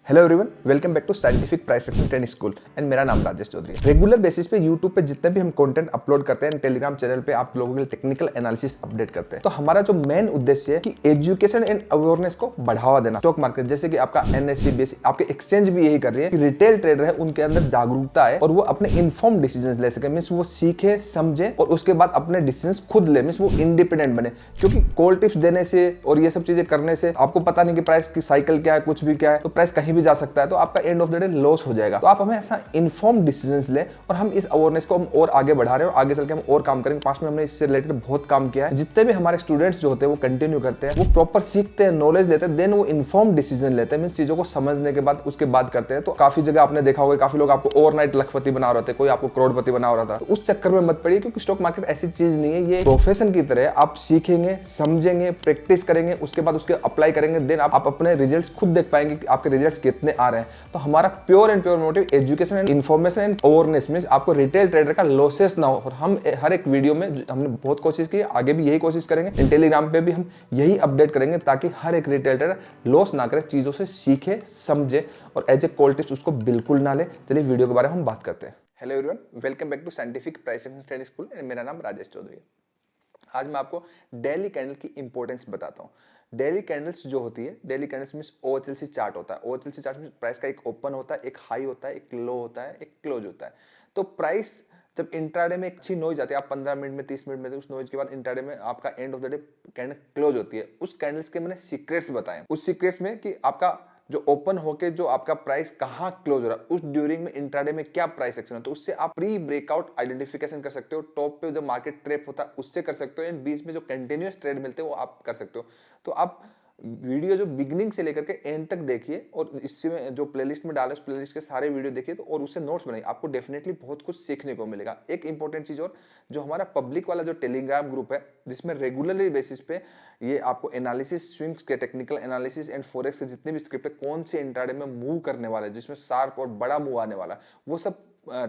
Hello everyone, welcome back to scientific price action training school and मेरा नाम राजेश चौधरी है। Regular basis पे YouTube पे जितने भी हम कंटेंट अपलोड करते हैं, टेलीग्राम चैनल पे आप लोगों के लिए टेक्निकल एनालिसिस अपडेट करते हैं। तो हमारा जो मेन उद्देश्य है कि एजुकेशन एंड अवेयरनेस को बढ़ावा देना। स्टॉक मार्केट जैसे कि आपका एनएससी बीएससी, आपके एक्सचेंज भी यही कर रही है कि रिटेल ट्रेडर है उनके अंदर जागरूकता है और वो अपने इन्फॉर्म डिसीजन ले सके। मीन्स वो सीखे समझे और उसके बाद अपने डिसीजन खुद ले, मीन्स वो इंडिपेंडेंट बने। क्योंकि कॉल टिप्स देने से और ये सब चीजें करने से आपको पता नहीं कि प्राइस की साइकिल क्या है, कुछ भी क्या है, तो प्राइस कहीं भी जा सकता है, तो आपका end of the day loss हो जाएगा। तो आप हमें ऐसा इन्फॉर्म डिसीजंस ले और हम इस अवेयरनेस को हम और आगे बढ़ा रहे हैं और आगे चल के हम और काम करेंगे। पास्ट में हमने इससे रिलेटेड बहुत काम किया है। जितने भी हमारे स्टूडेंट्स जो होते हैं वो कंटिन्यू करते हैं, वो प्रॉपर सीखते हैं, नॉलेज लेते हैं, देन वो इन्फॉर्म डिसीजन लेते हैं। मींस चीजों को समझने के बाद उसके बाद करते हैं। तो काफी जगह आपने देखा होगा, काफी लोग आपको ओवरनाइट लखपति बना रहे थे, कोई आपको करोड़पति बना रहा था। तो उस चक्कर में मत पड़िए, क्योंकि स्टॉक मार्केट ऐसी चीज नहीं है, ये प्रोफेशन की तरह आप सीखेंगे, समझेंगे, प्रैक्टिस करेंगे, उसके बाद उसके अप्लाई करेंगे, देन आप अपने रिजल्ट्स खुद देख पाएंगे कि आपके रिजल्ट्स कितने आ रहे हैं। तो हमारा pure and pure motive education and information and awareness, means आपको रिटेल ट्रेडर का लॉसेस ना हो। और हम हर एक वीडियो में हमने बहुत कोशिश की, आगे भी यही कोशिश करेंगे। टेलीग्राम पे भी हम यही अपडेट करेंगे ताकि हर एक रिटेल ट्रेडर लॉस ना करे, चीजों से सीखे समझे और एज ए कॉल टिप्स उसको बिल्कुल ना ले। चलिए वीडियो के बारे में हम बात करते हैं। Hello everyone, welcome back to scientific price action training school and मेरा नाम राजेश चौधरी है। आज मैं आपको डेली कैंडल की इंपॉर्टेंस बताता हूँ। डेली कैंडल्स जो होती है, डेली कैंडल्स मींस ओएचएलसी चार्ट होता है। ओएचएलसी चार्ट में प्राइस का एक ओपन होता है, एक हाई होता है, एक लो होता है, एक क्लोज होता है। तो प्राइस जब इंट्राडे में एक अच्छी नॉइज जाती है, आप 15 मिनट में 30 मिनट में, उस नॉइज के बाद इंट्राडे में आपका end of the day candle close होती है। उस कैंडल्स के मैंने सीक्रेट्स बताए। उस सीक्रेट्स में कि आपका जो ओपन होके जो आपका प्राइस कहाँ क्लोज हो रहा है, उस ड्यूरिंग में इंट्राडे में क्या प्राइस एक्शन है, तो उससे आप प्री ब्रेकआउट आइडेंटिफिकेशन कर सकते हो। टॉप पे जो मार्केट ट्रैप होता है उससे कर सकते हो, एंड बीच में जो कंटिन्यूअस ट्रेड मिलते हैं वो आप कर सकते हो। तो आप वीडियो जो बिगिनिंग से लेकर के एंड तक देखिए और इसमें जो प्लेलिस्ट में डाले उस प्लेलिस्ट के सारे वीडियो देखिए, तो और उससे नोट्स बनाइए। आपको डेफिनेटली बहुत कुछ सीखने को मिलेगा। एक इंपॉर्टेंट चीज और, जो हमारा पब्लिक वाला जो टेलीग्राम ग्रुप है, जिसमें रेगुलरली बेसिस पे ये आपको एनालिसिस, स्विंग्स के टेक्निकल एनालिसिस एंड फॉरेक्स के जितने भी स्क्रिप्ट है, कौन से इंट्राडे में मूव करने वाला है, जिसमें शार्प और बड़ा मूव आने वाला है, वो सब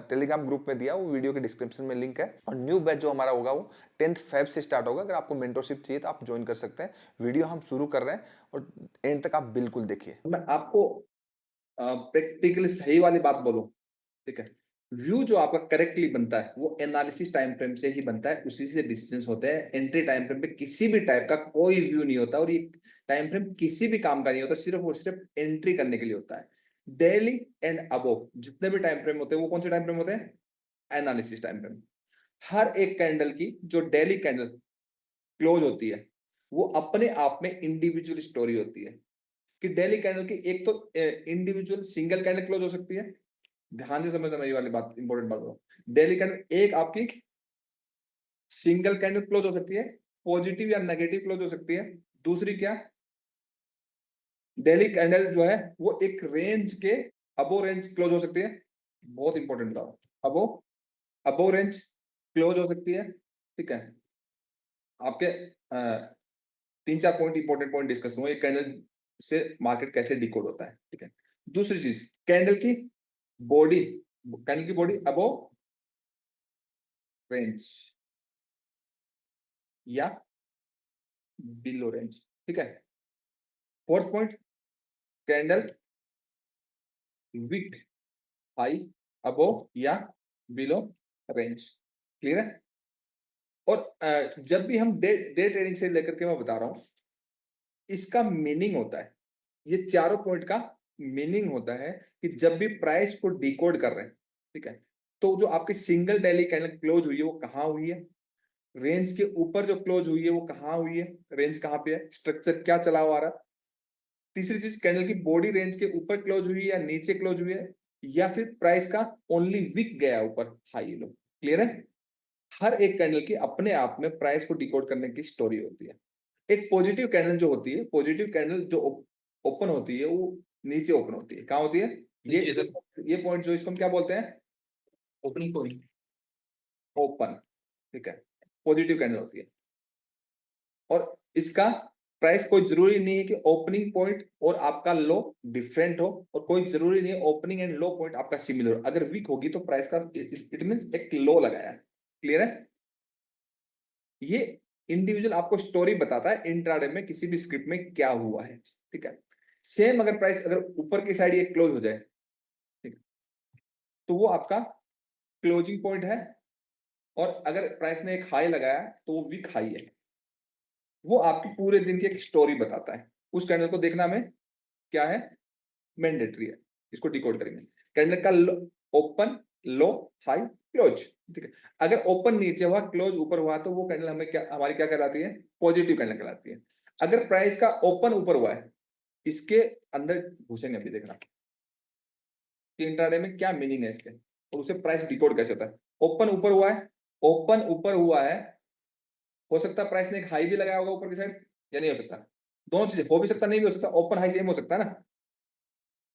टेलीग्राम ग्रुप में दिया। वो वीडियो के डिस्क्रिप्शन में लिंक है। और न्यू बैच जो हमारा होगा वो 10th फेब से स्टार्ट होगा। अगर आपको मेंटरशिप चाहिए तो आप ज्वाइन कर सकते हैं। वीडियो हम शुरू कर रहे हैं और एंड तक आप बिल्कुल देखिए। मैं आपको प्रैक्टिकली सही वाली बात बोलूं, ठीक है। व्यू जो आपका करेक्टली बनता है वो एनालिसिस टाइम फ्रेम से ही बनता है, उसी से डिसीजंस होते हैं। एंट्री टाइम फ्रेम पे किसी भी टाइप का कोई व्यू नहीं होता, और ये टाइम फ्रेम किसी भी काम का नहीं होता, सिर्फ और सिर्फ एंट्री करने के लिए होता है। डेली एंड अबोव जितने भी टाइम फ्रेम होते हैं वो कौन से टाइम फ्रेम होते हैं? Analysis time frame. हर एक कैंडल की जो डेली कैंडल क्लोज होती है वो अपने आप में इंडिविजुअल स्टोरी होती है। कि डेली कैंडल की एक तो इंडिविजुअल सिंगल कैंडल क्लोज हो सकती है। ध्यान से समझना मेरी वाली बात, इंपॉर्टेंट बात हो। डेली कैंडल एक आपकी सिंगल कैंडल क्लोज हो सकती है, पॉजिटिव या नेगेटिव क्लोज हो सकती है। दूसरी क्या, डेली कैंडल जो है वो एक रेंज के अबो रेंज क्लोज हो सकती है। बहुत इंपॉर्टेंट बताओ, अबो अबो रेंज क्लोज हो सकती है। ठीक है, आपके तीन चार पॉइंट इंपॉर्टेंट पॉइंट डिस्कस करूंगा, एक कैंडल से मार्केट कैसे डिकोड होता है। ठीक है, दूसरी चीज, कैंडल की बॉडी, कैंडल की बॉडी अबो रेंज या बिलो रेंज। ठीक है, fourth point, candle wick high above या बिलो रेंज। क्लियर है? और जब भी हम डे डे ट्रेडिंग से लेकर के मैं बता रहा हूं, इसका मीनिंग होता है, ये चारों पॉइंट का मीनिंग होता है कि जब भी प्राइस को डिकोड कर रहे हैं, ठीक है, तो जो आपकी सिंगल डेली कैंडल क्लोज हुई है वो कहां हुई है, रेंज के ऊपर जो क्लोज हुई है वो कहां हुई है, रेंज कहां पे है, स्ट्रक्चर क्या चला हुआ आ रहा है। तीसरी चीज, कैंडल की बॉडी रेंज के ऊपर क्लोज हुई है या नीचे क्लोज हुई है, या फिर प्राइस का ओनली विक गया ऊपर, हाई लो। क्लियर है? हर एक कैंडल की अपने आप में प्राइस को डिकोड करने की स्टोरी होती है। एक पॉजिटिव कैंडल जो होती है, पॉजिटिव कैंडल जो ओपन होती है वो नीचे ओपन होती है। कहां होती है? ये पॉइंट जो इसको हम क्या बोलते हैं? Opening point, open. ठीक है, पॉजिटिव कैंडल होती है। और इसका प्राइस कोई जरूरी नहीं है कि ओपनिंग पॉइंट और आपका लो डिफरेंट हो, और कोई जरूरी नहीं है ओपनिंग एंड लो पॉइंट आपका सिमिलर हो। अगर वीक होगी तो प्राइस का इट मींस एक लो लगाया है। क्लियर है? ये इंडिविजुअल आपको स्टोरी बताता है इंट्राडे में किसी भी स्क्रिप्ट में क्या हुआ है। ठीक है, सेम अगर प्राइस अगर ऊपर की साइड ये क्लोज हो जाए, ठीक है, तो वो आपका क्लोजिंग पॉइंट है, और अगर प्राइस ने एक हाई लगाया तो वो वीक हाई है। वो आपकी पूरे दिन की एक स्टोरी बताता है। उस कैंडल को देखना में क्या है, मैंडेटरी है। इसको डिकोड करेंगे। कैंडल का ओपन, लो, हाई, क्लोज, ठीक है। अगर ओपन नीचे हुआ, क्लोज ऊपर हुआ, तो वो कैंडल हमें क्या, हमारी क्या कहलाती है, पॉजिटिव कैंडल कहलाती है। अगर प्राइस का ओपन ऊपर हुआ है, इसके अंदर घुसेंगे अभी, देखना कि इंट्राडे में क्या मीनिंग है इसके, और उसे प्राइस डिकोड कैसे होता है। ओपन ऊपर हुआ है, ओपन ऊपर हुआ है, हो सकता है प्राइस ने एक हाई भी लगाया होगा ऊपर की साइड, या नहीं हो सकता, दोनों चीजें हो भी सकता, नहीं भी हो सकता, ओपन हाई सेम हो सकता है ना।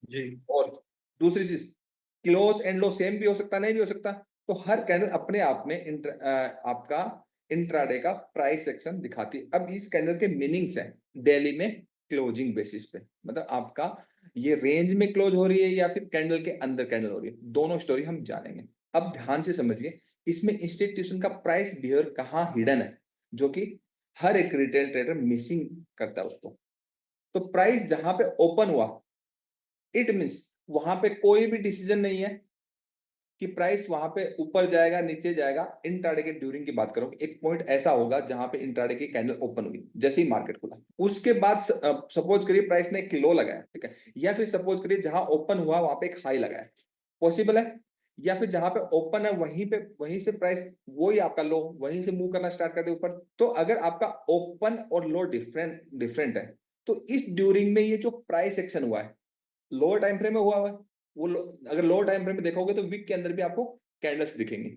जी। और दूसरी चीज, क्लोज एंड लो सेम भी हो सकता, नहीं भी हो सकता। तो हर कैंडल अपने आप में आपका इंट्राडे का प्राइस सेक्शन दिखाती है। अब इस कैंडल के मीनिंग्स हैं डेली में क्लोजिंग बेसिस पे, मतलब आपका ये रेंज में क्लोज हो रही है या फिर कैंडल के अंदर कैंडल हो रही है, दोनों स्टोरी हम जानेंगे। अब ध्यान से समझिए, इसमें इंस्टीट्यूशन का प्राइस बिहेवियर कहाँ हिडन है, जो कि हर एक रिटेल ट्रेडर मिसिंग करता है उसको। तो प्राइस जहां पे ओपन हुआ, इट मीन्स वहां पे कोई भी डिसीजन नहीं है कि प्राइस वहां पे ऊपर जाएगा नीचे जाएगा। इंट्राडे के ड्यूरिंग की बात करो, एक पॉइंट ऐसा होगा जहां पे इंट्राडे की कैंडल ओपन हुई जैसे ही मार्केट खुला, उसके बाद सपोज करिए प्राइस ने एक लो लगाया, ठीक है, या फिर सपोज करिए जहां ओपन हुआ वहां पे एक हाई लगाया, पॉसिबल है। या फिर जहां पे ओपन है वहीं पे, वहीं से प्राइस वही आपका लो, वहीं से मूव करना स्टार्ट कर दे ऊपर। तो अगर आपका ओपन और लो डिफरेंट डिफरेंट है, तो इस ड्यूरिंग में ये जो प्राइस एक्शन हुआ है, लोअर टाइम फ्रेम में हुआ है, वो अगर लोअर टाइम फ्रेम में देखोगे तो वीक के अंदर भी आपको कैंडल्स दिखेंगी,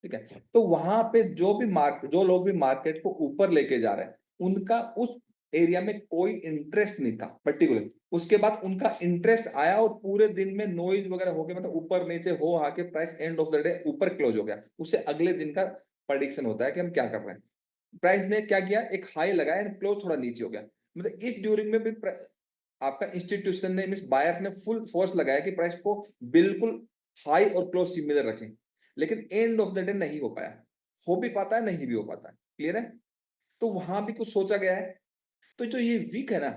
ठीक है। तो वहां पे जो लोग भी मार्केट को ऊपर लेके जा रहे हैं, उनका उस एरिया में कोई इंटरेस्ट नहीं था पर्टिकुलर। उसके बाद उनका इंटरेस्ट आया और पूरे दिन में नॉइज वगैरह हो गया, मतलब ऊपर नीचे हो आके price end of the day ऊपर क्लोज हो गया। उससे अगले दिन का प्रेडिक्शन होता है कि हम क्या कर रहे हैं। प्राइस ने क्या किया, एक हाई लगाया एंड क्लोज थोड़ा नीचे हो गया, मतलब इस ड्यूरिंग में भी आपका इंस्टीट्यूशन ने, मींस बायर ने फुल फोर्स लगाया कि प्राइस को बिल्कुल हाई और क्लोज सिमिलर रखें, लेकिन एंड ऑफ द डे नहीं हो पाया। हो भी पाता है, नहीं भी हो पाता है, क्लियर है। तो वहां भी कुछ सोचा गया है। तो जो ये वीक है ना,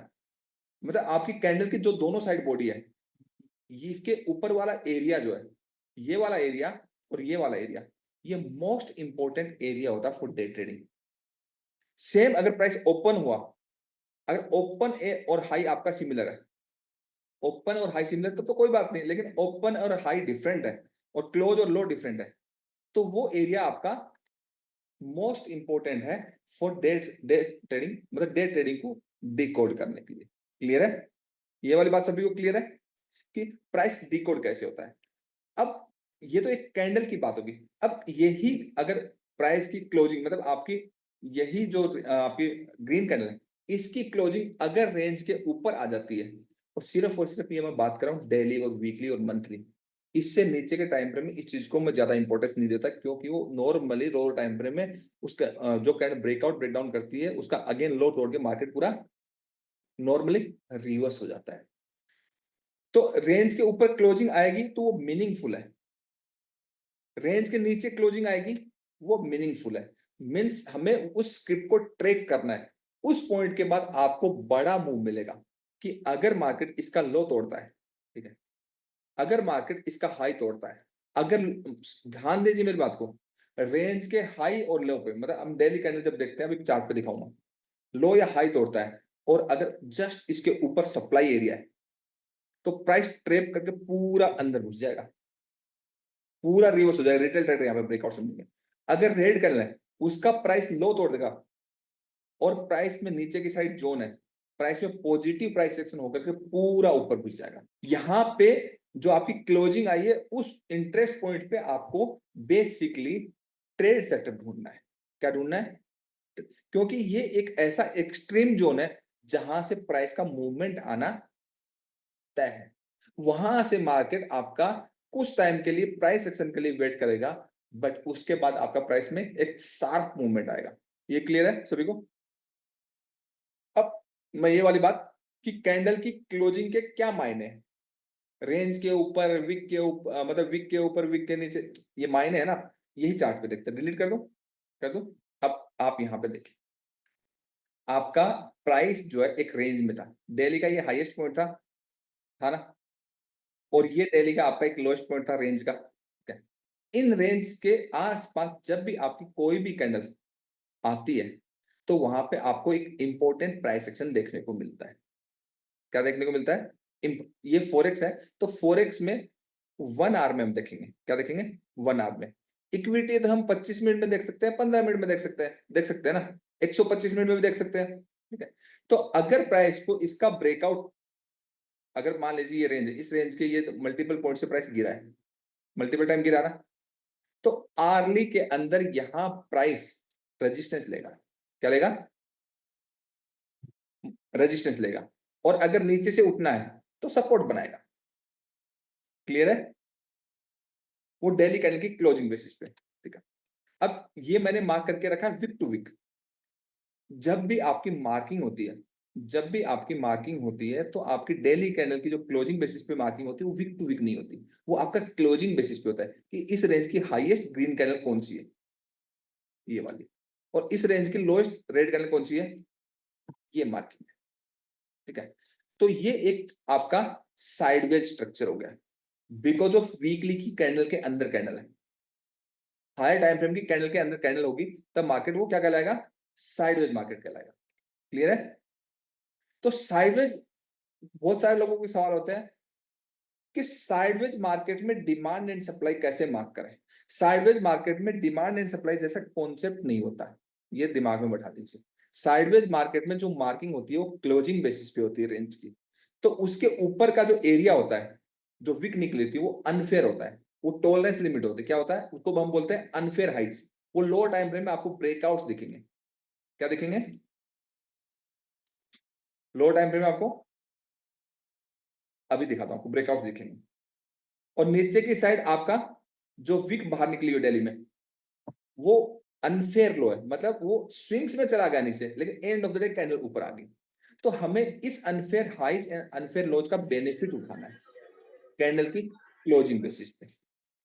मतलब आपकी कैंडल की जो दोनों साइड बॉडी है, ये इसके ऊपर वाला एरिया जो है, ये वाला एरिया और ये वाला एरिया, ये मोस्ट इंपॉर्टेंट एरिया होता है फॉर डे ट्रेडिंग। सेम अगर प्राइस ओपन हुआ, अगर ओपन ए और हाई आपका सिमिलर है, ओपन और हाई सिमिलर तो कोई बात नहीं, लेकिन ओपन और हाई डिफरेंट है और क्लोज और लो डिफरेंट है, तो वो एरिया आपका मोस्ट इंपॉर्टेंट है फॉर डे डे ट्रेडिंग, मतलब डे ट्रेडिंग को डिकोड करने के लिए। क्लियर है, ये वाली बात सभी को क्लियर है कि प्राइस डिकोड कैसे होता है। अब ये तो एक कैंडल की बात होगी। अब यही अगर प्राइस की क्लोजिंग, मतलब आपकी यही जो आपकी ग्रीन कैंडल है, इसकी क्लोजिंग अगर रेंज के ऊपर आ जाती है, और सिर्फ ये मैं बात कर रहा हूँ डेली और वीकली और मंथली, इससे नीचे के टाइम फ्रेम में इस चीज को मैं ज्यादा इंपॉर्टेंस नहीं देता, क्योंकि वो नॉर्मली लो टाइम फ्रेम में उसका जो कैंडल ब्रेकआउट ब्रेकडाउन करती है, उसका अगेन लो तोड़ के मार्केट पूरा नॉर्मली रिवर्स हो जाता है। तो रेंज के ऊपर क्लोजिंग आएगी तो वो मीनिंगफुल है, रेंज के नीचे क्लोजिंग आएगी वो मीनिंगफुल है। मींस हमें उस स्क्रिप्ट को ट्रैक करना है। उस पॉइंट के बाद आपको बड़ा मूव मिलेगा कि अगर मार्केट इसका लो तोड़ता है, ठीक है, अगर मार्केट इसका हाई तोड़ता है, अगर, ध्यान दीजिए मेरी बात को, रेंज के हाई और लो पे, मतलब हम डेली कैंडल जब देखते हैं, अभी चार्ट पे दिखाऊंगा, लो या हाई तोड़ता है और अगर जस्ट इसके ऊपर सप्लाई एरिया है, तो प्राइस ट्रेप करके पूरा अंदर घुस जाएगा, पूरा रिवर्स हो जाएगा, रिटेल ट्रेडर यहाँ पे ब्रेकआउट समझेंगे। अगर रेड करना है, उसका प्राइस लो तोड़ देगा और प्राइस में नीचे की साइड जोन है, प्राइस में पॉजिटिव प्राइस सेक्शन होकर के पूरा ऊपर घुस जाएगा। यहां पे जो आपकी क्लोजिंग आई है, उस इंटरेस्ट पॉइंट पे आपको बेसिकली ट्रेड सेटअप ढूंढना है। क्या ढूंढना है, क्योंकि ये एक ऐसा एक्सट्रीम जोन है जहां से प्राइस का मूवमेंट आना तय है। वहां से मार्केट आपका कुछ टाइम के लिए प्राइस एक्शन के लिए वेट करेगा, बट उसके बाद आपका प्राइस में एक शार्प मूवमेंट आएगा। ये क्लियर है सभी को। अब मैं ये वाली बात कि कैंडल की क्लोजिंग के क्या मायने हैं, रेंज के ऊपर, विक के ऊपर, मतलब विक के ऊपर विक के नीचे, ये मायने है ना, यही चार्ट पे देखते हैं। डिलीट कर दो, कर दो। अब आप यहां पे देखिए, आपका प्राइस जो है एक रेंज में था। डेली का ये हाईएस्ट पॉइंट था ना? और ये डेली का आपका एक लोएस्ट पॉइंट था रेंज का, ठीक है? इन रेंज के आस-पास जब भी आपकी कोई भी कैंडल आती है, तो वहाँ पे आपको एक इम्पोर्टेंट प्राइस एक्शन देखने को मिलता है। क्या देखने को मिलता है? ये फॉरेक्स है, तो फॉरेक्स में 1 आवर में हम देखेंगे। क्या देखेंगे? 1 आवर में। इक्विटी तो हम 25 मिनट में देख सकते हैं, 15 मिनट में देख सकते हैं ना? 125 मिनट में भी देख सकते हैं, ठीक है? तो अगर प्राइस को इसका ब्रेकआउट, अगर मान लीजिए ये रेंज है, इस रेंज के ये मल्टीपल पॉइंट से प्राइस गिरा है, मल्टीपल टाइम गिरा ना, तो आर्ली के अंदर यहां प्राइस रेजिस्टेंस लेगा। क्या लेगा? रेजिस्टेंस लेगा। और अगर नीचे से उठना है तो सपोर्ट बनाएगा। क्लियर है? वो डेली कैंडल की क्लोजिंग बेसिस पे, ठीक है? अब ये मैंने मार्क करके रखा विक टू विक। जब भी आपकी मार्किंग होती है, जब भी आपकी मार्किंग होती है, तो आपकी डेली कैंडल की जो क्लोजिंग बेसिस पे मार्किंग होती है वो विक टू विक नहीं होती, वो आपका क्लोजिंग बेसिस पे होता है कि इस रेंज की हाईएस्ट ग्रीन कैंडल कौन सी है, ये वाली, और इस रेंज की लोएस्ट रेड कैंडल कौन सी है, ये मार्किंग है, ठीक है? तो ये एक आपका साइडवेज स्ट्रक्चर हो गया बिकॉज ऑफ वीकली की कैंडल के अंदर कैंडल है। हायर टाइम फ्रेम की कैंडल के अंदर कैंडल होगी तब मार्केट वो क्या कहलाएगा? साइडवेज मार्केट कहलाएगा। क्लियर है? तो साइडवेज, बहुत सारे लोगों के सवाल होते हैं कि साइडवेज मार्केट में डिमांड एंड सप्लाई कैसे मार्क करें। साइडवेज मार्केट में डिमांड एंड सप्लाई जैसा कॉन्सेप्ट नहीं होता, ये दिमाग में बैठा दीजिए। साइडवेज मार्केट में जो मार्किंग होती है वो क्लोजिंग बेसिस पे होती है रेंज की, तो उसके ऊपर का जो एरिया होता है, जो विक निकली थी, वो अनफेयर होता है, वो टॉलरेंस लिमिट होती है। क्या होता है? उसको हम बोलते हैं अनफेयर हाइट्स। वो लोअर टाइम फ्रेम में आपको ब्रेकआउट्स दिखेंगे। क्या दिखेंगे? लोअर टाइम फ्रेम में आपको, अभी दिखाता हूं आपको, ब्रेकआउट दिखेंगे। और नीचे की साइड आपका जो विक बाहर निकली हुई डेली में, वो अनफेयर लो है, मतलब वो स्विंग्स में चला गया नीचे, लेकिन end of the day candle ऊपर आ गई। तो हमें इस अनफेयर हाइज एंड अनफेयर लोज का बेनिफिट उठाना है कैंडल की क्लोजिंग बेसिस पे,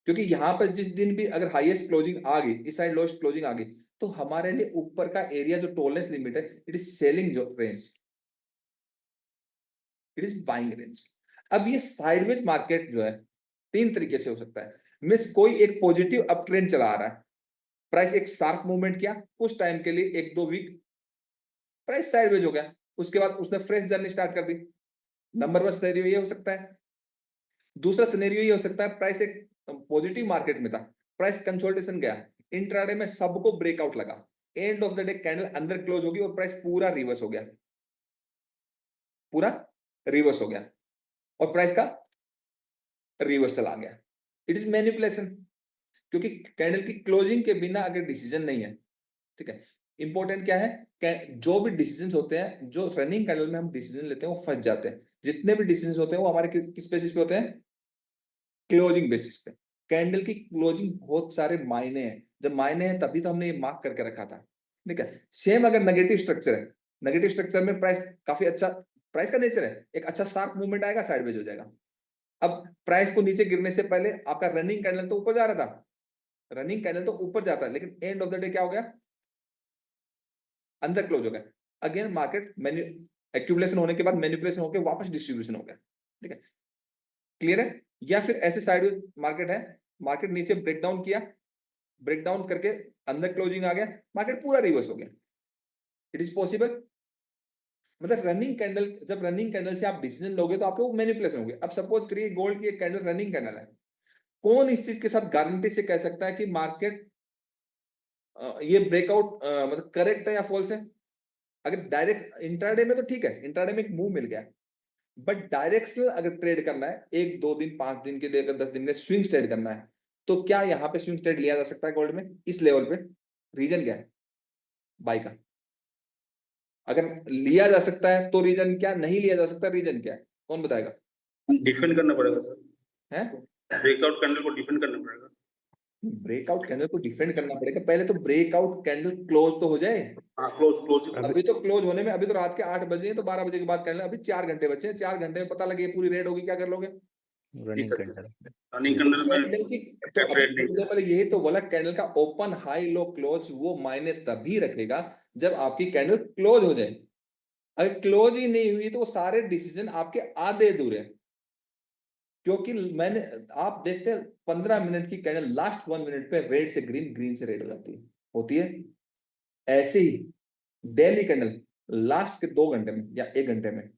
क्योंकि यहां पर जिस दिन भी अगर हाईएस्ट क्लोजिंग आ गई, इस साइड लोएस्ट क्लोजिंग आ गई, तो हमारे लिए ऊपर का एरिया जो टॉलरेंस लिमिट है, इट इज सेलिंग जो range, it is buying range. अब ये साइडवेज मार्केट जो है तीन तरीके से हो सकता है। मींस कोई एक पॉजिटिव अप ट्रेंड चला आ रहा है, प्राइस एक शार्प मूवमेंट किया कुछ टाइम के लिए, एक दो वीक, प्राइस साइडवेज हो गया, उसके बाद उसने फ्रेश जर्नी स्टार्ट कर दी। नंबर वन सिनेरियो ये हो सकता है। दूसरा सिनेरियो ये हो सकता है, प्राइस एक पॉजिटिव मार्केट में था, प्राइस कंसोलिडेशन गया, इंट्राडे में सबको ब्रेकआउट लगा, end of the day candle अंदर क्लोज होगी और प्राइस पूरा रिवर्स हो गया, पूरा रिवर्स हो गया, और प्राइस का रिवर्सल आ गया। इट इज मैनिपुलेशन, क्योंकि कैंडल की क्लोजिंग के बिना अगर डिसीजन नहीं है, ठीक है? इंपॉर्टेंट क्या है? जो भी डिसीजन होते हैं, जो रनिंग कैंडल में हम डिसीजन लेते हैं वो फंस जाते हैं। जितने भी डिसीजन होते हैं वो हमारे किस बेसिस पे होते हैं? क्लोजिंग बेसिस पे। कैंडल की क्लोजिंग बहुत सारे मायने हैं, जब मायने हैं तभी तो हमने ये मार्क करके रखा था, ठीक है? सेम अगर नेगेटिव स्ट्रक्चर है, नेगेटिव स्ट्रक्चर में प्राइस काफी अच्छा, प्राइस का नेचर है एक अच्छा शार्प मूवमेंट आएगा, साइडवेज हो जाएगा। अब प्राइस को नीचे गिरने से पहले आपका रनिंग कैंडल तो ऊपर जा रहा था, रनिंग कैंडल तो ऊपर जाता है, लेकिन एंड ऑफ द डे क्या हो गया? अंदर क्लोज हो गया। अगेन मार्केट एक्यूमुलेशन होने के बाद मैनिपुलेशन होकर वापस डिस्ट्रीब्यूशन हो गया, ठीक है? क्लियर है? या फिर ऐसे साइडवेज मार्केट है, मार्केट नीचे ब्रेकडाउन किया, ब्रेकडाउन करके अंदर क्लोजिंग आ गया, मार्केट पूरा रिवर्स हो गया। It is possible. मतलब रनिंग कैंडल, जब रनिंग कैंडल से आप डिसीजन लोगे तो आपको मैनिपुलेशन हो गया। अब सपोज करिए गोल्ड की एक कैंडल रनिंग कैंडल है, कौन इस चीज के साथ गारंटी से कह सकता है कि मार्केट ये ब्रेकआउट मतलब करेक्ट है या फॉल्स है? अगर डायरेक्ट इंट्राडे में तो ठीक है, इंट्राडे में एक मूव मिल गया, बट डायरेक्शनल अगर ट्रेड करना है, एक दो दिन, 5 दिन के लिए, अगर 10 दिन के स्विंग ट्रेड करना है, तो क्या यहाँ पे स्विंग ट्रेड लिया जा सकता है गोल्ड में इस लेवल पे? रीजन क्या है बाय का? अगर लिया जा सकता है तो रीजन क्या, नहीं लिया जा सकता रीजन क्या है, कौन बताएगा? डिफेंड करना पड़ेगा सर, है ब्रेकआउट कैंडल को डिफेंड करना पड़ेगा। ब्रेकआउट कैंडल को डिफेंड करना पड़ेगा, पहले तो ब्रेकआउट कैंडल क्लोज तो हो जाए। हाँ, क्लोज अभी तो क्लोज होने में, अभी तो रात के 8 बजे हैं, तो 12 बजे के बाद कैंडल, अभी 4 घंटे बचे हैं, 4 घंटे में पता लगे पूरी रेड होगी, क्या कर लोगे? Running sir, candle. Running candle में कैंडल की तो Attack rate नहीं। सबसे पहले यही तो बोला, कैंडल का ओपन हाई लो क्लोज वो मायने तभी रखेगा जब आपकी कैंडल क्लोज हो जाए। अगर क्लोज ही नहीं हुई तो वो सारे डिसीजन आपके आधे अधूरे हैं। क्योंकि मैंने आप देखते हैं 15 मिनट की कैंडल लास्ट 1 मिनट पे रेड से ग्रीन, ग्रीन से रेड हो जाती है, होती है। ऐसे ही डेली कैंडल लास्ट के 2 घंटे में या 1 घंटे में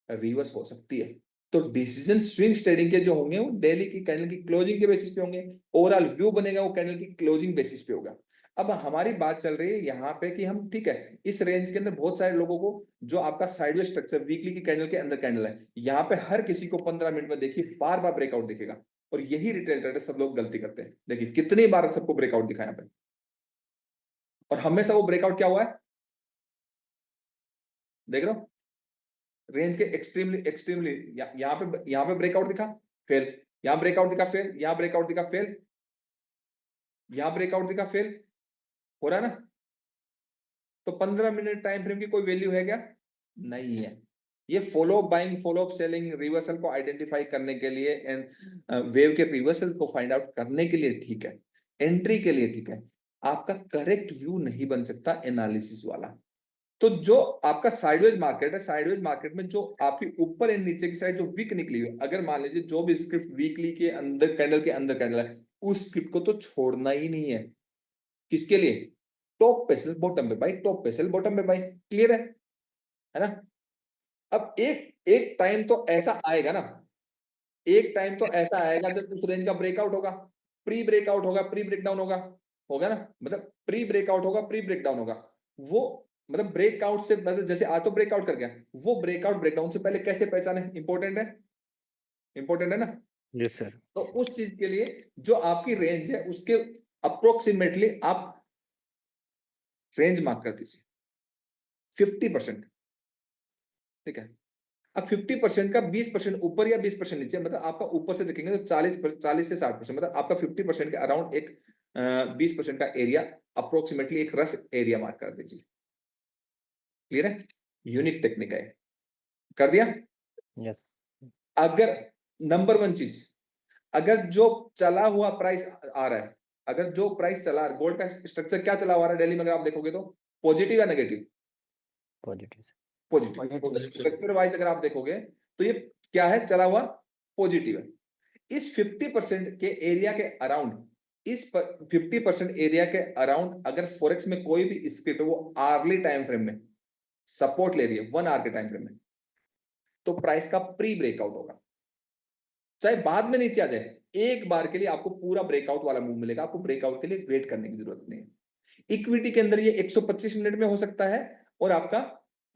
रिवर्स हो सकती है। तो डिसीजन स्विंग ट्रेडिंग के जो होंगे वो डेली की कैंडल की क्लोजिंग के बेसिस पे होंगे। ओवरऑल व्यू बनेगा वो कैंडल की क्लोजिंग बेसिस पे होगा। अब हमारी बात चल रही है यहाँ पे कि हम ठीक है, इस रेंज के अंदर बहुत सारे लोगों को जो आपका साइडवेज स्ट्रक्चर वीकली की कैंडल के अंदर कैंडल है, यहाँ पे हर किसी को 15 मिनट में देखिए बार बार ब्रेकआउट दिखेगा। और यही रिटेल ट्रेडर सब लोग गलती करते हैं। देखिए कितनी बार सबको ब्रेकआउट दिखा यहाँ पे, और हमेशा वो ब्रेकआउट क्या हुआ है, देख रहे हो, रेंज के एक्सट्रीमली एक्सट्रीमली यहाँ पे ब्रेकआउट दिखा, फेल, यहाँ ब्रेकआउट दिखा, फेल, यहाँ ब्रेकआउट दिखा, फेल, यहाँ ब्रेकआउट दिखा, फेल, हो रहा है ना। तो 15 मिनट टाइम फ्रेम की कोई वैल्यू है क्या? नहीं है। ये follow buying, follow selling, reversal को आइडेंटिफाई करने के लिए एंड वेव के रिवर्सल को फाइंड आउट करने के लिए ठीक है, एंट्री के लिए ठीक है। आपका करेक्ट व्यू नहीं बन सकता एनालिसिस वाला। तो जो आपका साइडवेज मार्केट है, साइडवेज मार्केट में जो आपकी ऊपर एंड नीचे की साइड जो वीक निकली हुई है, अगर मान लीजिए जो भी स्क्रिप्ट वीकली के अंदर कैंडल है, उस स्क्रिप्ट को तो छोड़ना ही नहीं है। किसके लिए? टॉप पे सेल बॉटम पे बाई, टॉप पे सेल बॉटम पे बाई। क्लियर है ना। अब एक एक टाइम तो ऐसा आएगा ना, एक टाइम तो ऐसा आएगा जब उस रेंज का ब्रेकआउट होगा, प्री ब्रेकआउट होगा, प्री ब्रेकडाउन होगा ना, मतलब प्री ब्रेकआउट होगा, प्री ब्रेकडाउन होगा। वो मतलब ब्रेकआउट से मतलब जैसे आज तो ब्रेकआउट कर गया, वो ब्रेकआउट ब्रेकडाउन से पहले कैसे पहचाने, इंपॉर्टेंट है, इंपॉर्टेंट है ना। Yes sir. तो उस चीज के लिए जो आपकी रेंज है उसके अप्रोक्सीमेटली आप रेंज मार्क कर दीजिए 50%। ठीक है। अब 50% का 20% ऊपर या 20% नीचे, मतलब आपका ऊपर से देखेंगे तो 40 से 60%, मतलब आपका 50% के अराउंड एक 20% का एरिया, अप्रोक्सीमेटली एक रफ एरिया मार्क कर दीजिए। क्लियर है। यूनिक टेक्निक है, कर दिया। यस। अगर नंबर 1 चीज, अगर जो चला हुआ प्राइस आ रहा है, अगर जो प्राइस चला, गोल्ड का स्ट्रक्चर क्या चला हुआ है डेली में, अगर आप देखोगे तो पॉजिटिव या negative? Positive. Positive structure wise अगर आप देखोगे तो ये क्या है, चला हुआ पॉजिटिव है। इस 50% के एरिया के अराउंड, इस 50% एरिया के अराउंड अगर फॉरेक्स में कोई भी स्क्रिप्ट वो आर्ली टाइम फ्रेम में सपोर्ट ले रही है 1 आवर के टाइम फ्रेम में, तो प्राइस का प्री ब्रेकआउट होगा। चाहे बाद में नीचे आ जाए, एक बार के लिए आपको पूरा ब्रेकआउट वाला मूव मिलेगा, आपको ब्रेकआउट के लिए वेट करने की जरूरत नहीं है। इक्विटी के अंदर ये 125 मिनट में हो सकता है और आपका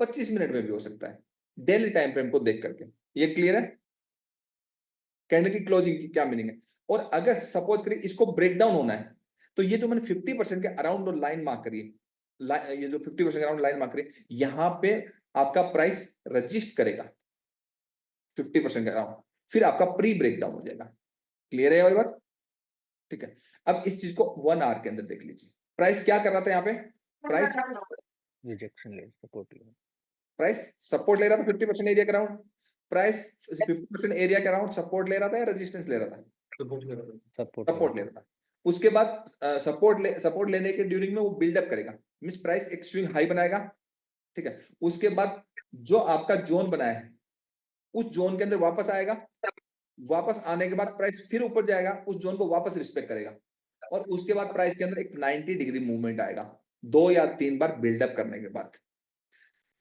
25 मिनट में भी हो सकता है, डेली टाइम फ्रेम को देख करके। ये क्लियर है कैंडल की क्लोजिंग की क्या मीनिंग है। और अगर सपोज करिए इसको ब्रेक डाउन होना है, तो ये जो मैंने 50% के अराउंड लाइन मार्क करी है, ये जो 50% अराउंड लाइन मार्क करी, यहां पे आपका प्राइस रजिस्ट करेगा 50% के अराउंड, फिर आपका प्री ब्रेक डाउन हो जाएगा। क्लियर है ये वाली बात? ठीक है। अब इस चीज को 1 आवर के अंदर देख लीजिए, प्राइस क्या कर रहा था यहाँ पे, प्राइस रिजेक्शन ले, सपोर्ट ले। प्राइस सपोर्ट ले रहा था 50% एरिया के अराउंड, प्राइस 50% एरिया के अराउंड सपोर्ट ले रहा था या रेजिस्टेंस ले रहा था? सपोर्ट ले रहा था। उसके बाद सपोर्ट लेने के ड्यूरिंग में वो बिल्डअप करेगा, मींस प्राइस एक स्विंग हाई बनाएगा। ठीक है। उसके बाद जो आपका जोन बनाया है उस जोन के अंदर वापस आएगा, वापस आने के बाद प्राइस फिर ऊपर जाएगा, उस जोन को वापस रिस्पेक्ट करेगा, और उसके बाद प्राइस के अंदर एक 90 डिग्री मूवमेंट आएगा 2 या 3 बार बिल्डअप करने के बाद।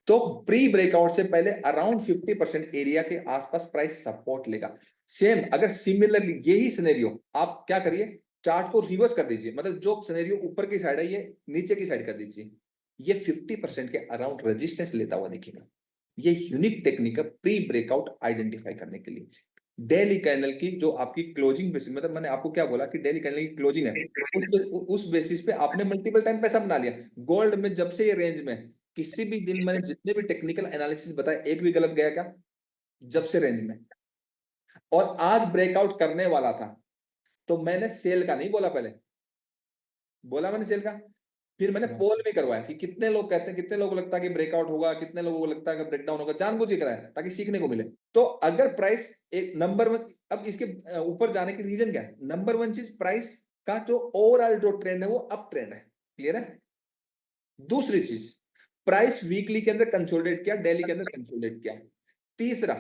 तो प्री ब्रेकआउट से पहले अराउंड 50% एरिया के आसपास प्राइस सपोर्ट लेगा। सेम अगर सिमिलरली यही सिनेरियो आप क्या करिए, चार्ट को रिवर्स कर दीजिए, मतलब जो सिनेरियो ऊपर की साइड है ये नीचे की साइड कर दीजिए, ये 50% के अराउंड रेजिस्टेंस लेता हुआ दिखेगा। ये यूनिक टेक्निक है प्री ब्रेकआउट आइडेंटिफाई करने के लिए। डेली कैंडल की जो आपकी क्लोजिंग बेसिस, मतलब मैंने आपको क्या बोला कि डेली कैंडल की क्लोजिंग है, उस बेसिस पे आपने मल्टीपल टाइम पैसा बना लिया। गोल्ड में जब से ये रेंज में किसी भी दिन मैंने जितने भी टेक्निकल एनालिसिस बताए एक भी गलत गया क्या? जब से रेंज में। और आज ब्रेकआउट करने वाला था, तो मैंने सेल का नहीं बोला, पहले बोला मैंने सेल का, फिर मैंने Yeah. पोल भी करवाया कि कितने लोग कहते हैं, कितने लोगों को लगता है कि ब्रेकआउट होगा, कितने लोगों को लगता है कि ब्रेकडाउन होगा, जानबूझ के कराया ताकि सीखने को मिले। तो अगर प्राइस एक नंबर वन, अब इसके ऊपर जाने की रीजन क्या है? नंबर वन चीज, प्राइस का जो ओवरऑल जो ट्रेंड है वो अप ट्रेंड है। क्लियर है? दूसरी चीज, प्राइस वीकली के अंदर कंसोलिडेट किया, डेली के अंदर कंसोलिडेट किया। तीसरा,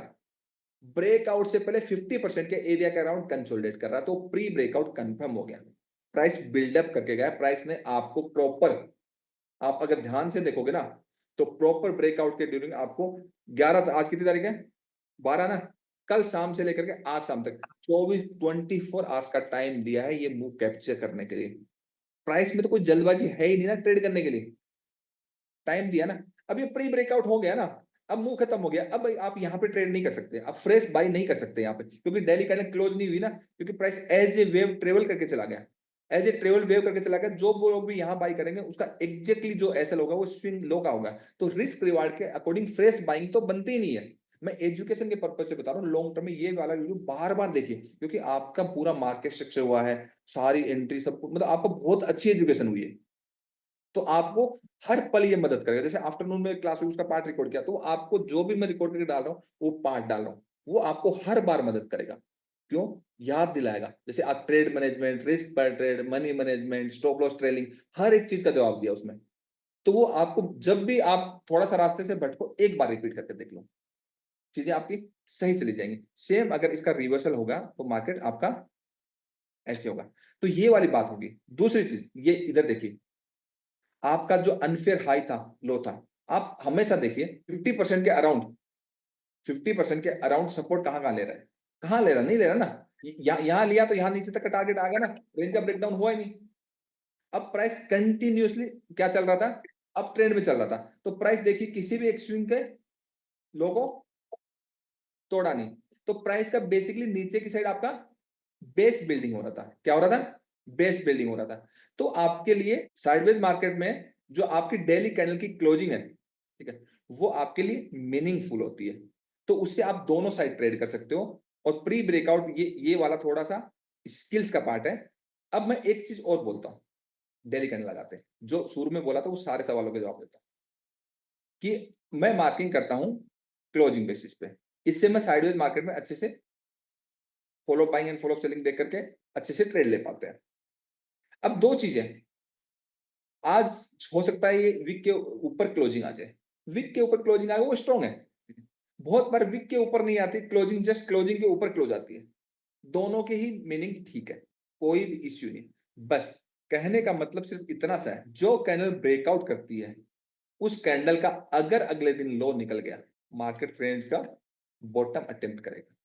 ब्रेकआउट से पहले 50% के एरिया के अराउंड कंसोलिडेट कर रहा, तो प्री ब्रेकआउट कंफर्म हो गया। प्राइस बिल्डअप करके गया, प्राइस ने आपको प्रॉपर, आप अगर ध्यान से देखोगे ना तो प्रॉपर ब्रेकआउट के ड्यूरिंग आपको 11, आज कितनी तारीख है? 12 ना, कल शाम से लेकर के आज शाम तक 24 आवर्स का टाइम दिया है ये मूव कैप्चर करने के लिए। प्राइस में तो कोई जल्दबाजी है ही नहीं ना ट्रेड करने के लिए, टाइम दिया ना। अब ये प्री ब्रेकआउट हो गया ना, अब मूव खत्म हो गया, अब आप यहाँ पे ट्रेड नहीं कर सकते, आप फ्रेश बाई नहीं कर सकते यहाँ पे, क्योंकि डेली कैंडल क्लोज नहीं हुई ना, क्योंकि price as a wave travel करके चला गया, एज ए ट्रेवल वेव करके चला गया। जो लोग भी यहाँ बाई करेंगे उसका एग्जैक्टली जो एसएल होगा वो स्विंग लो का होगा, तो रिस्क रिवार्ड के अकॉर्डिंग फ्रेश बाइंग तो बनती ही नहीं है। मैं एजुकेशन के पर्पज से बता रहा हूँ, लॉन्ग टर्म में ये वाला वीडियो बार बार देखिए, क्योंकि आपका पूरा मार्केट स्ट्रक्चर हुआ है, सारी एंट्री सब कुछ, मतलब आपको बहुत अच्छी एजुकेशन हुई है, तो आपको हर पल ये मदद करेगा। जैसे आफ्टरनून में क्लास हुई, उसका पार्ट रिकॉर्ड किया, तो आपको जो भी मैं रिकॉर्ड करके डाल रहा हूँ वो पार्ट डाल रहा हूँ, वो आपको हर बार मदद करेगा। क्यों? याद दिलाएगा। जैसे आप ट्रेड मैनेजमेंट, रिस्क पर trade, money management, stop loss trailing, हर एक चीज का जवाब दिया उसमें। तो वो आपको जब भी आप थोड़ा सा रास्ते से भटको, एक बार रिपीट करके देख लो, चीजें आपकी सही चली जाएंगी। सेम अगर इसका रिवर्सल होगा तो मार्केट आपका ऐसे होगा। तो ये वाली बात होगी। दूसरी चीज, ये इधर देखिए, आपका जो अनफेयर हाई था, लो था, आप हमेशा देखिए 50% के अराउंड, 50% के अराउंड सपोर्ट कहां ले रहा है? कहां ले रहा? नहीं ले रहा ना। यहां लिया तो यहां नीचे तक का टारगेट आ गया ना, रेंज का ब्रेकडाउन हुआ ही नहीं। अब प्राइस कंटिन्यूअसली क्या चल रहा था? अप ट्रेंड में चल रहा था। तो प्राइस देखिए किसी भी एक स्विंग के लो को तोड़ा नहीं, तो प्राइस का बेसिकली नीचे की साइड आपका बेस बिल्डिंग हो रहा था। क्या हो रहा था? बेस बिल्डिंग हो रहा था। तो आपके लिए साइडवेज मार्केट में जो आपकी डेली कैंडल की क्लोजिंग है, ठीक है, वो आपके लिए मीनिंगफुल होती है। तो उससे आप दोनों साइड ट्रेड कर सकते हो। और प्री ब्रेकआउट ये वाला थोड़ा सा स्किल्स का पार्ट है। अब मैं एक चीज और बोलता हूं, डेली कैंडल लगाते हैं, जो शुरू में बोला था वो सारे सवालों के जवाब देता हूं, कि मैं मार्किंग करता हूं क्लोजिंग बेसिस पे। इससे मैं साइडवेज मार्केट में अच्छे से follow buying and follow selling देख करके अच्छे से ट्रेड ले पाते हैं। अब दो चीजें, आज हो सकता है ये वीक के ऊपर क्लोजिंग आ जाए, वीक के ऊपर क्लोजिंग आए वो स्ट्रॉन्ग है। बहुत बार वीक के ऊपर नहीं आती क्लोजिंग, जस्ट क्लोजिंग के ऊपर क्लोज आती है। दोनों की ही मीनिंग ठीक है, कोई भी इश्यू नहीं। बस कहने का मतलब सिर्फ इतना सा है, जो कैंडल ब्रेकआउट करती है उस कैंडल का अगर अगले दिन लो निकल गया, मार्केट रेंज का बॉटम अटेम्प्ट करेगा।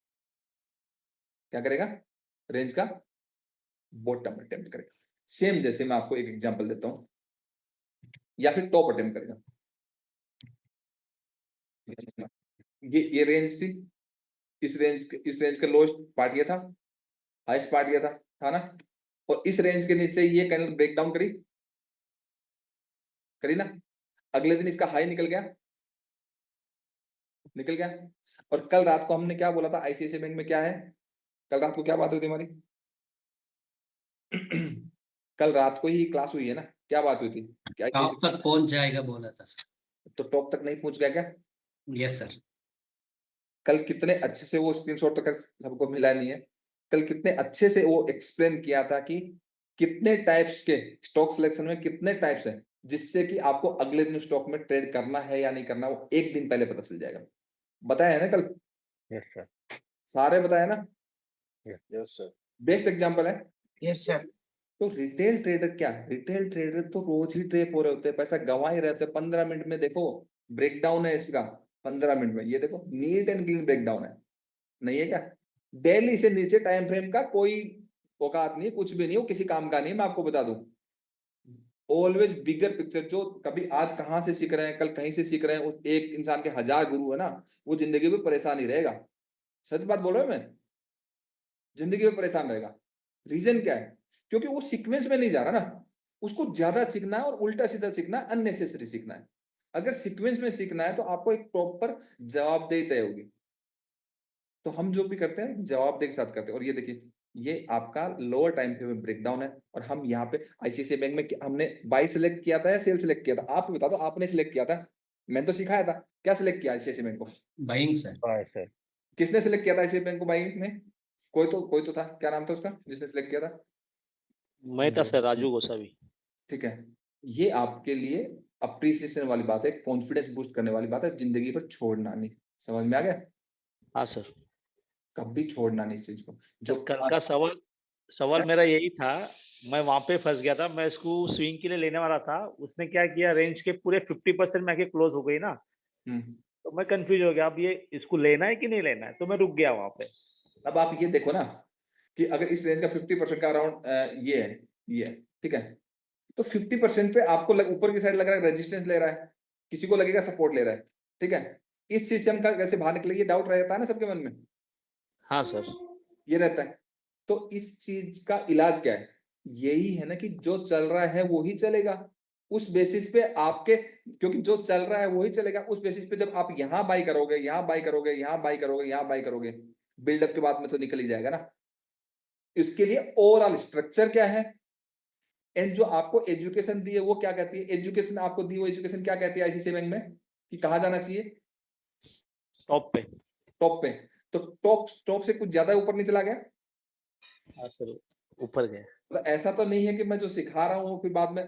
क्या करेगा? रेंज का बॉटम अटेम्प्ट करेगा। सेम जैसे मैं आपको एक एग्जांपल देता हूं, या फिर टॉप अटेम्प्ट करेगा। ये रेंज थी, इस रेंज का लोएस्ट पार्ट ये था, हाईएस्ट पार्ट ये था ना। और इस रेंज के नीचे ये कैंडल ब्रेक डाउन करी ना, अगले दिन इसका हाई निकल गया। और कल रात को हमने क्या बोला था? आईसीआईसीआई बैंक में क्या है? कल रात को क्या बात हुई थी हमारी? कल रात को ही क्लास हुई है ना, क्या बात हुई थी? क्या टॉप तक पहुंच जाएगा बोला था सर। तो टॉप तक नहीं पहुंच गया क्या? Yes sir. कल कितने अच्छे से वो स्क्रीनशॉट तो कर सबको मिला नहीं है, कल कितने अच्छे से वो एक्सप्लेन किया था कि कितने टाइप्स के स्टॉक सिलेक्शन में कितने टाइप्स हैं, जिससे कि आपको अगले दिन स्टॉक में ट्रेड करना है या नहीं करना वो एक दिन पहले पता चल जाएगा। बताया है ना कल? Yes, sir. सारे बताया ना? Yes, sir. बेस्ट एग्जांपल है। Yes sir. तो रिटेल ट्रेडर क्या, रिटेल ट्रेडर तो रोज ही ट्रेप हो रहे होते हैं, पैसा गंवा ही रहते हैं। 15 मिनट में देखो ब्रेकडाउन है इसका, 15 मिनट में ये देखो नीट एंड क्लीन ब्रेकडाउन है, नहीं है क्या? डेली से नीचे टाइम फ्रेम का कोई औकात नहीं, कुछ भी नहीं, वो किसी काम का नहीं, मैं आपको बता दूं। ऑलवेज बिगर पिक्चर, जो कभी आज कहां से सीख रहे हैं, कल कहीं से सीख रहे हैं, उस एक इंसान के 1000 गुरु है ना, वो जिंदगी में परेशान ही रहेगा। सच बात बोल रहा हूं मैं, जिंदगी में परेशान रहेगा। रीजन क्या है? क्योंकि वो सीक्वेंस में नहीं जा रहा ना, उसको ज्यादा सीखना है और उल्टा सीधा सीखना है, अननेसेसरी सीखना है। अगर सीक्वेंस में सीखना है तो आपको एक प्रॉपर जवाबदेही तय होगी। तो हम जो भी करते हैं जवाबदेही के साथ करते हैं। और ये देखिए ये आपका लोअर टाइम फ्रेम ब्रेकडाउन है और हम यहाँ पे आईसीआईसीआई बैंक में हमने बाई सिलेक्ट किया था या सेल सिलेक्ट किया था? आप बता दो, आपने सिलेक्ट किया था, मैंने तो सिखाया था। क्या सिलेक्ट किया आईसीआईसीआई बैंक को? Buying sir. Buy sir. किसने सिलेक्ट किया था आईसीआईसीआई बैंक को बाइंग में? कोई तो था, क्या नाम था उसका जिसने सिलेक्ट किया था? मैं था सर राजू गोसावी। ठीक है, ये आपके लिए अप्रिसिएशन वाली बात है, कॉन्फिडेंस बूस्ट करने वाली बात है, जिंदगी पर छोड़ना नहीं। समझ में आ गया? हाँ सर। कभी छोड़ना नहीं इस चीज को। सर कल का सवाल मेरा यही था, मैं वहां पे फंस गया था, मैं इसको स्विंग के लिए लेने वाला था, उसने क्या किया, रेंज के पूरे 50% में आके क्लोज हो गई ना, हम्म, तो मैं कंफ्यूज हो गया, अब ये इसको लेना है कि नहीं लेना है, तो मैं रुक गया वहां पे। अब आप ये देखो ना कि अगर इस रेंज का 50% का अराउंड ये है, ठीक है, तो 50% पे आपको ऊपर की साइड लग रहा है रेजिस्टेंस ले रहा है, किसी को लगेगा सपोर्ट ले रहा है, ठीक है। इस चीज से हम कैसे बाहर निकले, ये डाउट रहता है ना सबके मन में, हाँ सर। ये रहता है। तो इस चीज का इलाज क्या है? यही है ना कि जो चल रहा है वो ही चलेगा, उस बेसिस पे आपके, क्योंकि जो चल रहा है वो ही चलेगा, उस बेसिस पे जब आप यहां बाई करोगे, यहां बाई करोगे, यहां बाई करोगे, यहां बाई करोगे, बिल्डअप के बाद में तो निकल ही जाएगा ना। इसके लिए ओवरऑल स्ट्रक्चर क्या है, एंड जो आपको एजुकेशन दी है वो क्या कहती है, एजुकेशन आपको दी, वो एजुकेशन क्या कहती है आईसीआईसीआई बैंक में कि कहां जाना चाहिए? टॉप पे। टॉप पे। तो टॉप टॉप से कुछ ज्यादा ऊपर नहीं चला गया? हाँ सर, ऊपर गए। मतलब ऐसा तो नहीं है कि मैं जो सिखा रहा हूँ फिर बाद में,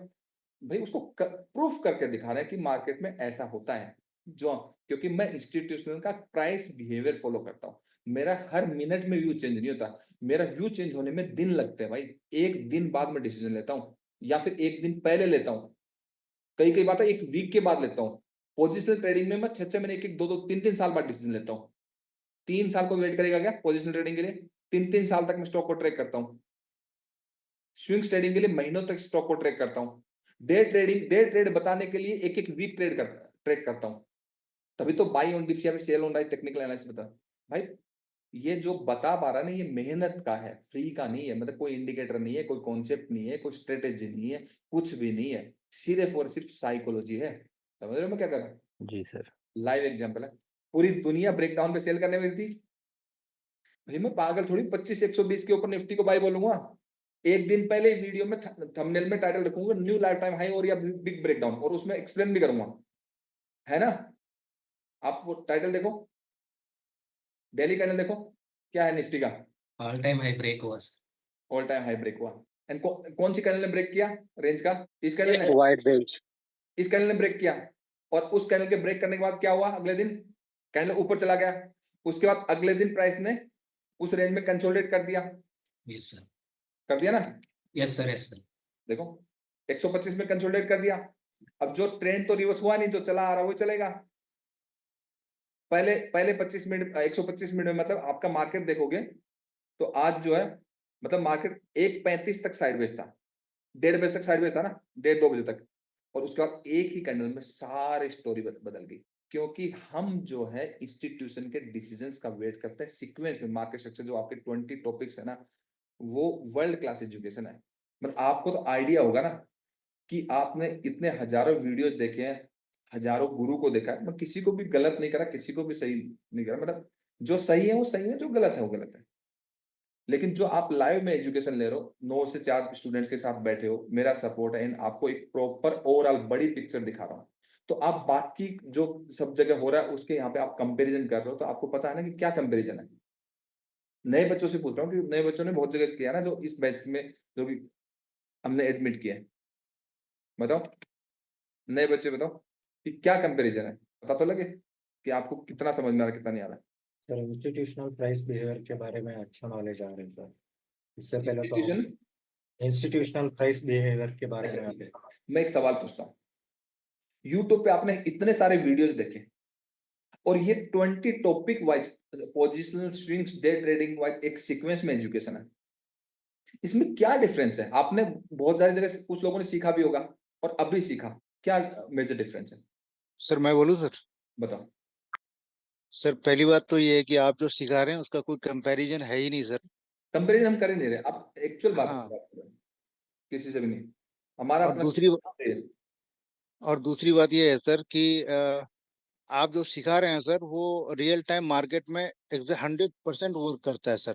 भाई उसको प्रूफ करके दिखा रहे हैं कि मार्केट में ऐसा होता है। जो, क्योंकि मैं इंस्टीट्यूशनल का प्राइस बिहेवियर फॉलो करता हूँ, मेरा हर मिनट में व्यू चेंज नहीं होता, मेरा व्यू चेंज होने में दिन लगते हैं भाई। एक दिन बाद में डिसीजन लेता हूँ या फिर एक दिन पहले लेता हूँ, कई कई बार तो एक वीक के बाद लेता हूँ। पोजिशनल ट्रेडिंग में मैं 6 महीने, एक एक दो दो तीन तीन साल बाद डिसीजन लेता हूँ। 3 साल को वेट करेगा क्या पोजिशनल ट्रेडिंग के लिए? 3 3 साल तक मैं स्टॉक को ट्रैक करता हूँ। स्विंग्स ट्रेडिंग के लिए महीनों तक स्टॉक को ट्रैक करता हूँ। डे ट्रेड बताने के लिए एक एक वीक ट्रैक करता हूँ। तभी तो बाई ऑन डिप्स या फिर sell on rise technical analysis बता भाई। ये जो बता पा रहा ना, ये मेहनत का है, फ्री का नहीं है। मतलब कोई इंडिकेटर नहीं है, कोई कॉन्सेप्ट नहीं है, कोई स्ट्रेटेजी नहीं है, कुछ भी नहीं है, सिर्फ और सिर्फ साइकोलॉजी है। समझ रहे हो मैं क्या कर रहा हूँ? जी सर। लाइव एग्जांपल है। पूरी दुनिया ब्रेकडाउन पे सेल करने में थी, भाई मैं पागल थोड़ी 25 120 के ऊपर निफ्टी को बाय बोलूंगा। एक दिन पहले वीडियो में थंबनेल में टाइटल रखूंगा न्यू लाइफ टाइम हाई और या बिग ब्रेकडाउन, और उसमें एक्सप्लेन भी करूंगा, है ना। आप वो टाइटल देखो, डेली कैंडल देखो, क्या है निफ्टी का? ऑल टाइम हाई ब्रेक हुआ सर। ऑल टाइम हाई ब्रेक हुआ। एंड कौन सी कैंडल ने ब्रेक किया रेंज का? इस कैंडल ने, वाइट रेंज। इस कैंडल ने ब्रेक किया। और उस कैंडल के ब्रेक करने के बाद क्या हुआ? अगले दिन कैंडल ऊपर चला गया, उसके बाद अगले दिन प्राइस ने उस रेंज में कंसोलिडेट कर दिया, यस सर। कर दिया ना। Yes sir. Yes sir. देखो 125 में कंसोलिडेट कर दिया। अब जो ट्रेंड तो रिवर्स हुआ नहीं, जो चला आ रहा वो चलेगा। पहले पहले 25 मिनट 125 मिनट में मतलब आपका मार्केट देखोगे तो आज जो है, मतलब मार्केट 1:35 तक साइडवेज था, 1:30 बजे तक साइडवेज था ना, 1:30 2 बजे तक। और उसके बाद एक ही कैंडल में सारी स्टोरी बदल गई। क्योंकि हम जो है इंस्टीट्यूशन के डिसीजंस का वेट करते हैं सीक्वेंस में। मार्केट स्ट्रक्चर जो आपके 20 टॉपिक्स है ना, वो वर्ल्ड क्लास एजुकेशन है। मतलब आपको तो आइडिया होगा ना कि आपने इतने हजारों वीडियोस देखे हैं, हजारों गुरु को देखा है। मैं किसी को भी गलत नहीं करा, किसी को भी सही नहीं करा। मतलब जो सही है वो सही है, जो गलत है वो गलत है। लेकिन जो आप लाइव में एजुकेशन ले रहे हो, 9 से 4 स्टूडेंट्स के साथ बैठे हो, मेरा सपोर्ट है, इन आपको एक प्रॉपर ओवरऑल बड़ी पिक्चर दिखा रहा हूँ। तो आप बाकी जो सब जगह हो रहा है उसके यहाँ पे आप कंपैरिजन कर रहे हो, तो आपको पता है ना कि क्या कंपैरिजन है। नए बच्चों से पूछ रहा हूँ कि नए बच्चों ने बहुत जगह किया ना, जो इस बैच में जो कि हमने एडमिट किया है। बताओ, नए बच्चे बताओ कि क्या कंपैरिजन है, पता तो लगे कि आपको कितना समझ में आ रहा है, कितना नहीं आ रहा है। सर इंस्टीट्यूशनल प्राइस बिहेवियर के बारे में अच्छा नॉलेज आ रहा है सर। इससे पहले तो इंस्टीट्यूशन, इंस्टीट्यूशनल प्राइस बिहेवियर के बारे में ठीक है। मैं एक सवाल पूछता हूँ, यूट्यूब पे आपने इतने सारे वीडियोस देखे और ये 20 topic wise positional swings day trading wise एक सीक्वेंस में एजुकेशन है, इसमें क्या डिफरेंस है? आपने बहुत सारी जगह कुछ लोगों ने सीखा भी होगा और अब भी सीखा, क्या मेजर डिफरेंस है सर मैं बोलूँ सर? बताओ। सर पहली बात तो ये है कि आप जो सिखा रहे हैं उसका कोई कंपैरिजन है ही नहीं सर। कंपेरिजन हम कर ही नहीं रहे, आप एक्चुअल बात हाँ। कर रहे हैं, किसी से भी नहीं। हमारा और अपना दूसरी बात ये है सर कि आप जो सिखा रहे हैं सर वो रियल टाइम मार्केट में 100% वर्क करता है सर।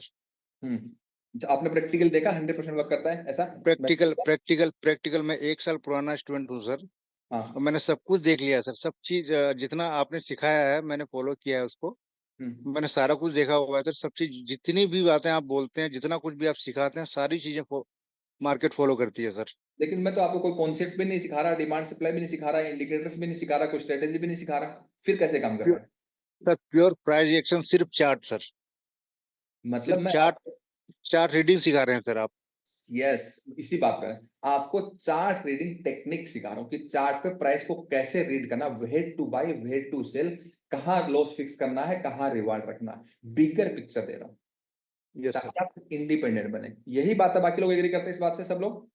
हम्म आपने प्रैक्टिकल देखा 100% वर्क करता है ऐसा? प्रैक्टिकल मैं 1 साल पुराना स्टूडेंट हूँ सर, हाँ। और मैंने सब कुछ देख लिया सर। सब चीज जितना आपने सिखाया है मैंने फॉलो किया है उसको। मैंने सारा कुछ देखा हुआ है सर। सब चीज जितनी भी बातें आप बोलते हैं, जितना कुछ भी आप सिखाते हैं, सारी चीजें मार्केट फॉलो करती है सर। लेकिन मैं तो आपको कोई कॉन्सेप्ट भी नहीं सिखा रहा, डिमांड सप्लाई भी नहीं सिखा रहा, इंडिकेटर्स भी नहीं सिखा रहा, कोई स्ट्रेटेजी भी नहीं सिखा रहा, फिर कैसे काम कर रहा है? सर प्योर प्राइस एक्शन, सिर्फ चार्ट सर। मतलब सिर्फ मैं चार्ट रीडिंग सिखा रहे हैं सर आप। यस, इसी बात पर आपको चार्ट रीडिंग टेक्निक सिखा रहा हूँ कि चार्ट पे प्राइस को कैसे रीड करना, wait to buy, wait to sell, कहाँ लॉस फिक्स करना है, कहाँ रिवार्ड रखना है, बिगर पिक्चर दे रहा हूँ यस सर। ताकि आप इंडिपेंडेंट बने। यही बात है, बाकी लोग एग्री करते हैं इस बात से सब लोग?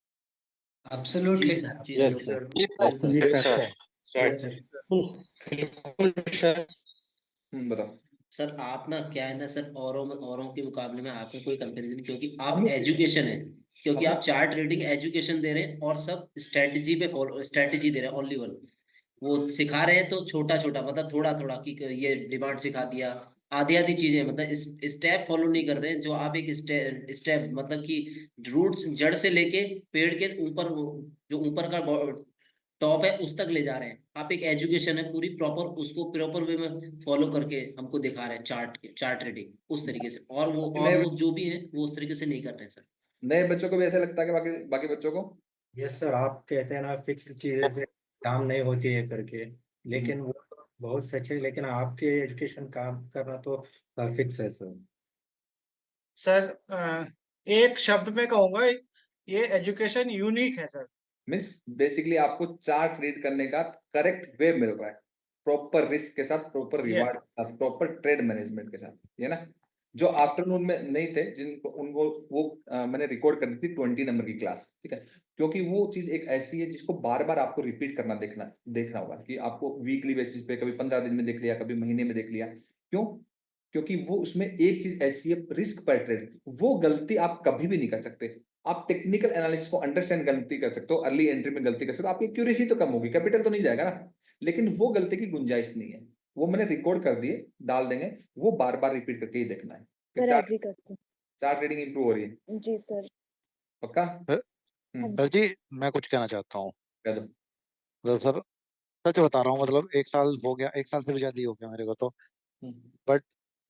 Absolutely, sir. Yes, sir. बताओ सर आप ना क्या है ना सर, औरों के मुकाबले में आप में कोई कंपैरिजन, क्योंकि आप एजुकेशन है, क्योंकि आप चार्ट रीडिंग एजुकेशन दे रहे हैं और सब स्ट्रेटजी पे स्ट्रेटजी दे रहे हैं ओनली वन। वो सिखा रहे हैं तो छोटा छोटा, मतलब थोड़ा थोड़ा कि ये डिमांड सिखा दिया, आधी आधी चीजें, मतलब स्टेप फॉलो नहीं कर रहे हैं। जो आप एक स्टेप मतलब कि रूट्स जड़ से लेके पेड़ के ऊपर, जो ऊपर का टॉप है उस तक ले जा रहे हैं। आप एक एजुकेशन है पूरी प्रॉपर, उसको प्रॉपर वे में फॉलो करके हमको दिखा रहे हैं चार्ट रीडिंग उस तरीके से। और लोग जो भी हैं वो उस तरीके से नहीं कर रहे हैं सर। नए बच्चों को भी ऐसा लगता है कि बाकी बाकी बच्चों को? यस सर, आप कहते हैं ना फिक्स चीजें से काम नहीं होती है करके, लेकिन वो तो बहुत सच है, लेकिन आपके एजुकेशन काम करना तो फिक्स है सर। सर एक शब्द में कहूंगा, ये एजुकेशन यूनिक है सर। मीन्स बेसिकली आपको चार्ट रीड करने का करेक्ट वे मिल रहा है, प्रॉपर रिस्क के साथ, प्रॉपर रिवार्ड के साथ, प्रॉपर ट्रेड मैनेजमेंट के साथ, ये ना? जो आफ्टरनून में नहीं थे, जिनको उनको वो मैंने रिकॉर्ड कर दी थी 20 नंबर की क्लास, ठीक है? क्योंकि वो चीज एक ऐसी है जिसको बार बार आपको रिपीट करना देखना होगा कि आपको वीकली बेसिस पे, कभी 15 दिन में देख लिया, कभी महीने में देख लिया। क्यों? क्योंकि वो उसमें एक चीज ऐसी है, रिस्क पर ट्रेड, वो गलती आप कभी भी नहीं कर सकते। आप टेक्निकल एनालिसिस को अंडरस्टैंड गलती कर सकते हो, अर्ली एंट्री में गलती कर सकते हो, आपकी एक्यूरेसी तो कम होगी, कैपिटल तो नहीं जाएगा ना, लेकिन वो गलती की गुंजाइश नहीं है। वो मैंने रिकॉर्ड कर दिए, डाल देंगे, वो बार बार रिपीट करके ही देखना है कि सर चार्ट एग्री करते चार्ट रीडिंग इंप्रूव हो रही है। हैं जी सर। पक्का? सर जी मैं कुछ कहना चाहता हूँ। कह दो। मतलब सर सच बता रहा हूँ, मतलब 1 साल हो गया, 1 साल से भी ज्यादा ही हो गया मेरे को तो। बट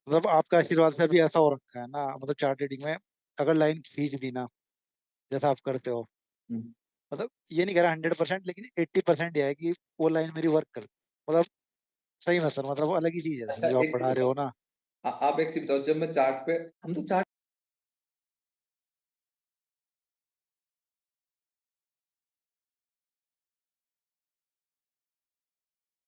मतलब आपका आशीर्वाद से भी ऐसा हो रखा है ना, मतलब चार्ट रीडिंग में अगर लाइन खींच दी ना, जैसा आप करते हो, मतलब ये नहीं कह रहा 100%, लेकिन 80% यह है कि वो लाइन मेरी वर्क करती है। मतलब सही में सर, मतलब वो अलग ही चीज है अच्छा, जो आप एक पढ़ा रहे हो ना। आप एक चीज बताओ, जब मैं चार्ट पे, हम तो चार्ट